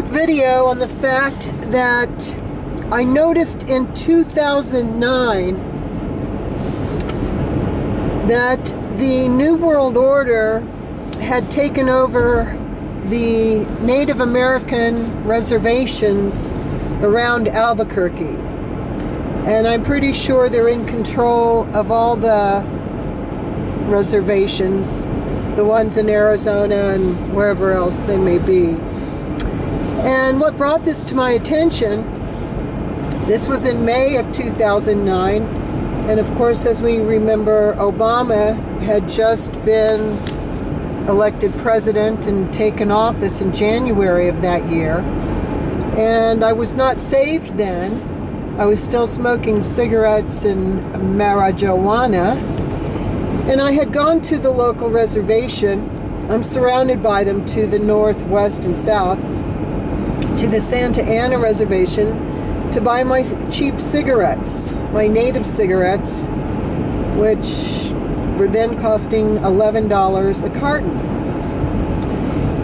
quick video on the fact that I noticed in 2009 that the New World Order had taken over the Native American reservations around Albuquerque. And I'm pretty sure they're in control of all the reservations, the ones in Arizona and wherever else they may be. And what brought this to my attention, this was in May of 2009, and of course, as we remember, Obama had just been elected president and taken office in January of that year. And I was not saved then. I was still smoking cigarettes and marijuana. And I had gone to the local reservation. I'm surrounded by them to the north, west, and south, to the Santa Ana reservation to buy my cheap cigarettes, my native cigarettes, which were then costing $11 a carton.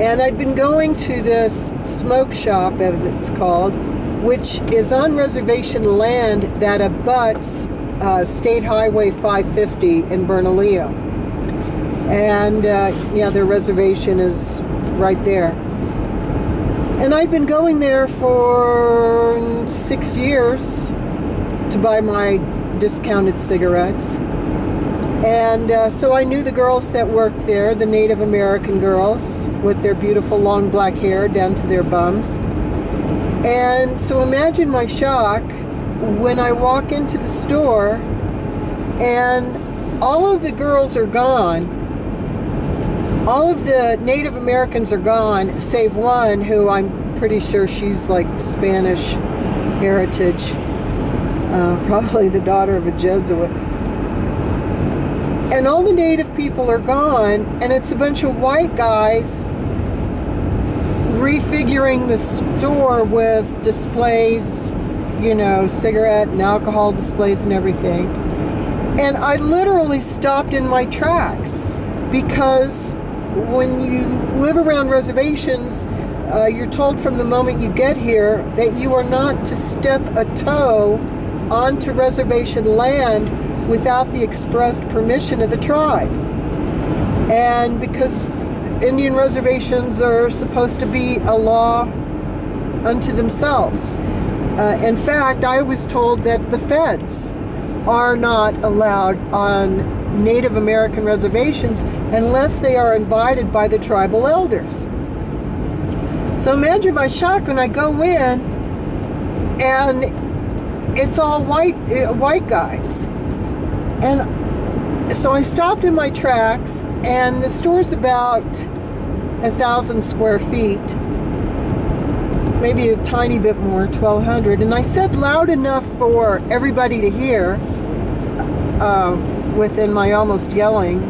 And I'd been going to this smoke shop, as it's called, which is on reservation land that abuts State Highway 550 in Bernalillo. And yeah, their reservation is right there. And I'd been going there for 6 years to buy my discounted cigarettes. And so I knew the girls that worked there, the Native American girls with their beautiful long black hair down to their bums. And so imagine my shock when I walk into the store and all of the girls are gone. All of the Native Americans are gone, save one who I'm pretty sure she's like Spanish heritage, probably the daughter of a Jesuit. And all the Native people are gone, and it's a bunch of white guys refiguring the store with displays, you know, cigarette and alcohol displays and everything. And I literally stopped in my tracks because when you live around reservations, you're told from the moment you get here that you are not to step a toe onto reservation land without the express permission of the tribe. And because Indian reservations are supposed to be a law unto themselves. In fact, I was told that the feds are not allowed on Native American reservations unless they are invited by the tribal elders. So imagine my shock when I go in and it's all white guys. And so I stopped in my tracks, and the store's about 1,000 square feet, maybe a tiny bit more, 1,200. And I said loud enough for everybody to hear, within my almost yelling.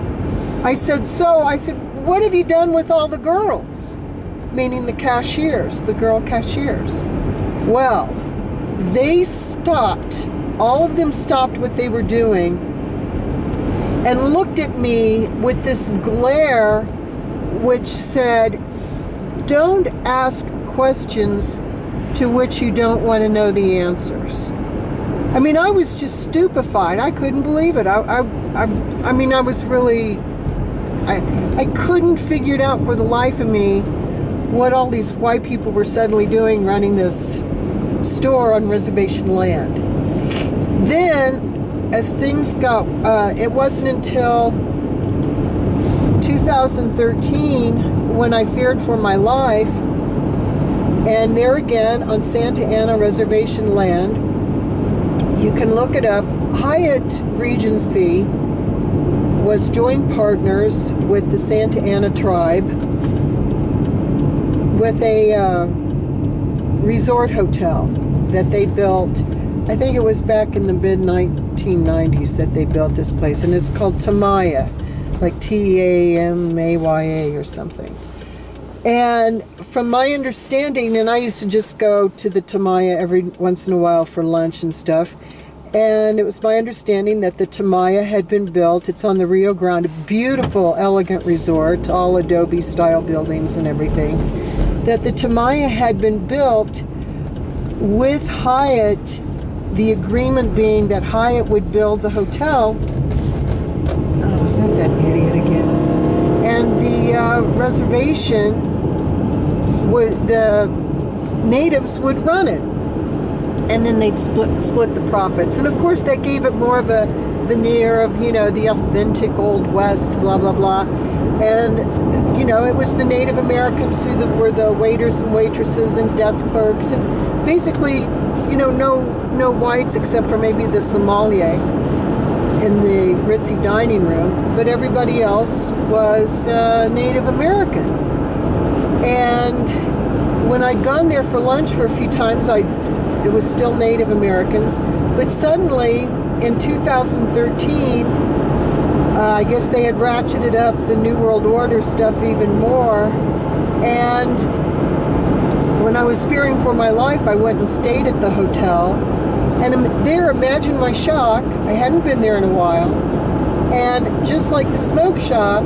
I said, what have you done with all the girls? Meaning the cashiers, the girl cashiers. Well, they stopped, all of them stopped what they were doing and looked at me with this glare which said, don't ask questions to which you don't want to know the answers. I mean, I was just stupefied. I couldn't believe it. I mean, I was really, I couldn't figure it out for the life of me what all these white people were suddenly doing running this store on reservation land. Then, as things got, it wasn't until 2013 when I feared for my life, and there again on Santa Ana reservation land, you can look it up, Hyatt Regency was joint partners with the Santa Ana tribe with a resort hotel that they built. I think it was back in the mid-1990s that they built this place, and it's called Tamaya, like T-A-M-A-Y-A or something. And from my understanding, and I used to just go to the Tamaya every once in a while for lunch and stuff, and it was my understanding that the Tamaya had been built. It's on the Rio Grande, beautiful, elegant resort, all adobe style buildings and everything. that the Tamaya had been built with Hyatt, the agreement being that Hyatt would build the hotel. Oh, is that idiot again? And the reservation, the natives would run it. And then they'd split the profits. And of course that gave it more of a veneer of, the authentic Old West, blah, blah, blah. And, it was the Native Americans who were the waiters and waitresses and desk clerks. And basically, no whites except for maybe the sommelier in the ritzy dining room. But everybody else was Native American. And when I'd gone there for lunch for a few times, it was still Native Americans. But suddenly, in 2013, I guess they had ratcheted up the New World Order stuff even more. And when I was fearing for my life, I went and stayed at the hotel. And there, imagine my shock. I hadn't been there in a while. And just like the smoke shop,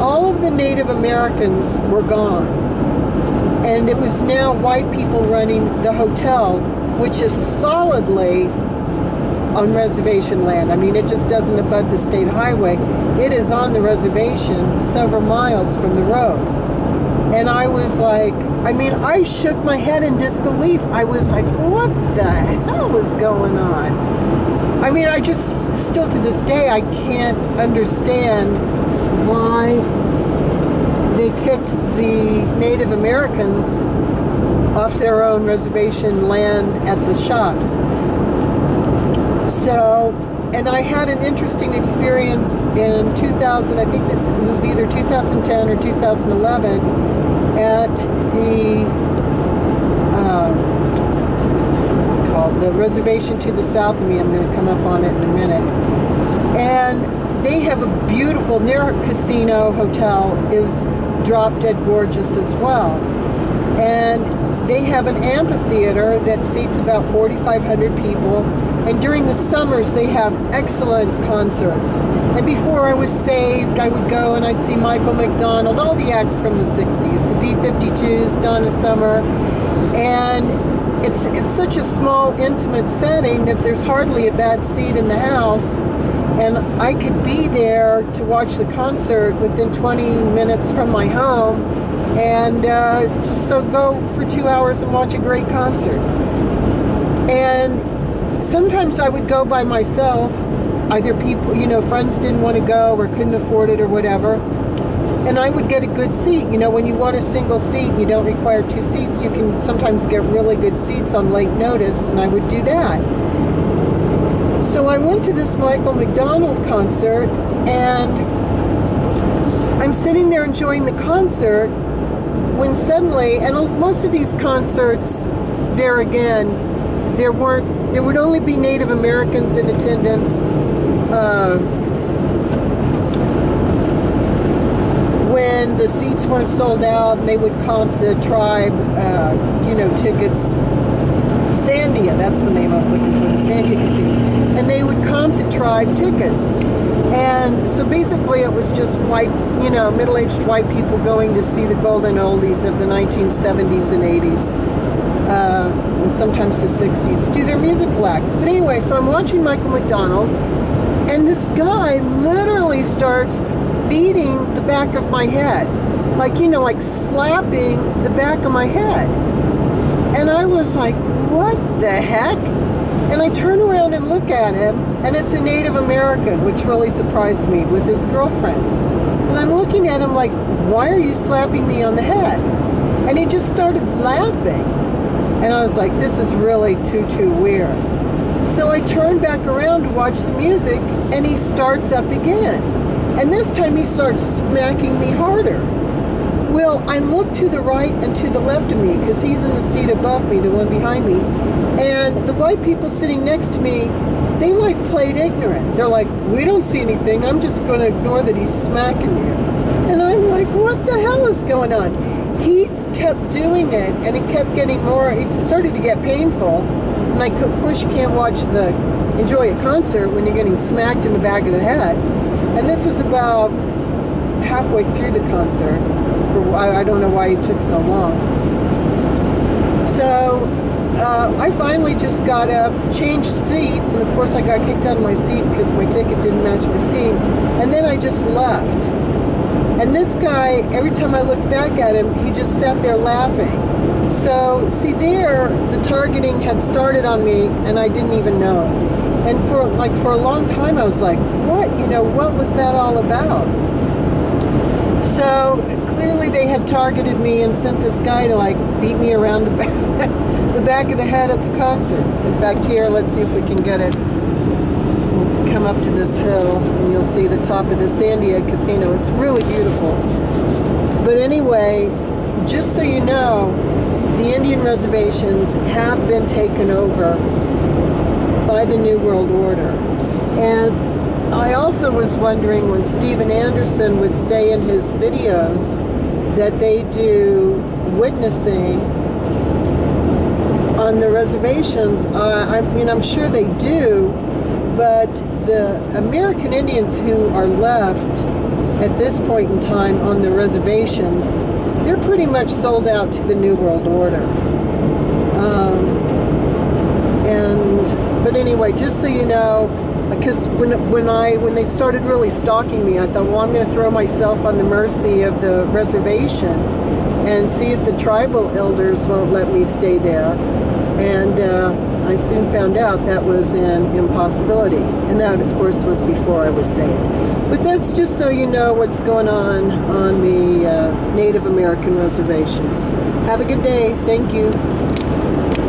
all of the Native Americans were gone. And it was now white people running the hotel, which is solidly on reservation land. I mean, it just doesn't abut the state highway. It is on the reservation several miles from the road. And I was like, I shook my head in disbelief. I was like, what the hell is going on? I just, still to this day, I can't understand why they kicked the Native Americans off their own reservation land at the shops. So, and I had an interesting experience in 2000, I think it was either 2010 or 2011, at the reservation to the south of me. I'm going to come up on it in a minute. And they have a beautiful, their casino hotel is drop dead gorgeous as well. And they have an amphitheater that seats about 4,500 people. And during the summers, they have excellent concerts. And before I was saved, I would go and I'd see Michael McDonald, all the acts from the 60s, the B-52s, Donna Summer. And it's such a small, intimate setting that there's hardly a bad seat in the house. And I could be there to watch the concert within 20 minutes from my home and just so go for 2 hours and watch a great concert. And sometimes I would go by myself. Either people, friends didn't want to go or couldn't afford it or whatever. And I would get a good seat. When you want a single seat and you don't require two seats, you can sometimes get really good seats on late notice, and I would do that. So I went to this Michael McDonald concert, and I'm sitting there enjoying the concert when suddenly, and most of these concerts, there again, there would only be Native Americans in attendance. When the seats weren't sold out, and they would comp the tribe, tickets. Sandia, that's the name I was looking for, the Sandia Casino. And they would comp the tribe tickets. And so basically it was just white, middle-aged white people going to see the golden oldies of the 1970s and 80s. And sometimes the 60s, do their musical acts. But anyway, so I'm watching Michael McDonald, and this guy literally starts beating the back of my head. Like slapping the back of my head. And I was like, what the heck? And I turn around and look at him, and it's a Native American, which really surprised me, with his girlfriend. And I'm looking at him like, why are you slapping me on the head? And he just started laughing. And I was like, this is really too weird. So I turned back around to watch the music, and he starts up again. And this time he starts smacking me harder. Well, I look to the right and to the left of me, because he's in the seat above me, the one behind me. And the white people sitting next to me, they played ignorant. They're like, we don't see anything. I'm just going to ignore that he's smacking you. And I'm like, what the hell is going on? He kept doing it, and it kept getting more. It started to get painful. And of course, you can't enjoy a concert when you're getting smacked in the back of the head. And this was about halfway through the concert, I don't know why he took so long. So I finally just got up, changed seats, and of course I got kicked out of my seat because my ticket didn't match my seat, and then I just left. And this guy, every time I looked back at him, he just sat there laughing. So, see there, the targeting had started on me, and I didn't even know it. And for a long time, I was like, what? What was that all about? So, clearly they had targeted me and sent this guy to, beat me around the back of the head at the concert. In fact, here, let's see if we can get it. We'll come up to this hill, and you'll see the top of the Sandia Casino. It's really beautiful. But anyway, just so you know, the Indian reservations have been taken over by the New World Order. And I also was wondering when Steven Anderson would say in his videos that they do witnessing on the reservations. I'm sure they do, but the American Indians who are left at this point in time on the reservations, they're pretty much sold out to the New World Order. But anyway, just so you know, because when they started really stalking me, I thought, well, I'm going to throw myself on the mercy of the reservation and see if the tribal elders won't let me stay there. And I soon found out that was an impossibility. And that, of course, was before I was saved. But that's just so you know what's going on the Native American reservations. Have a good day. Thank you.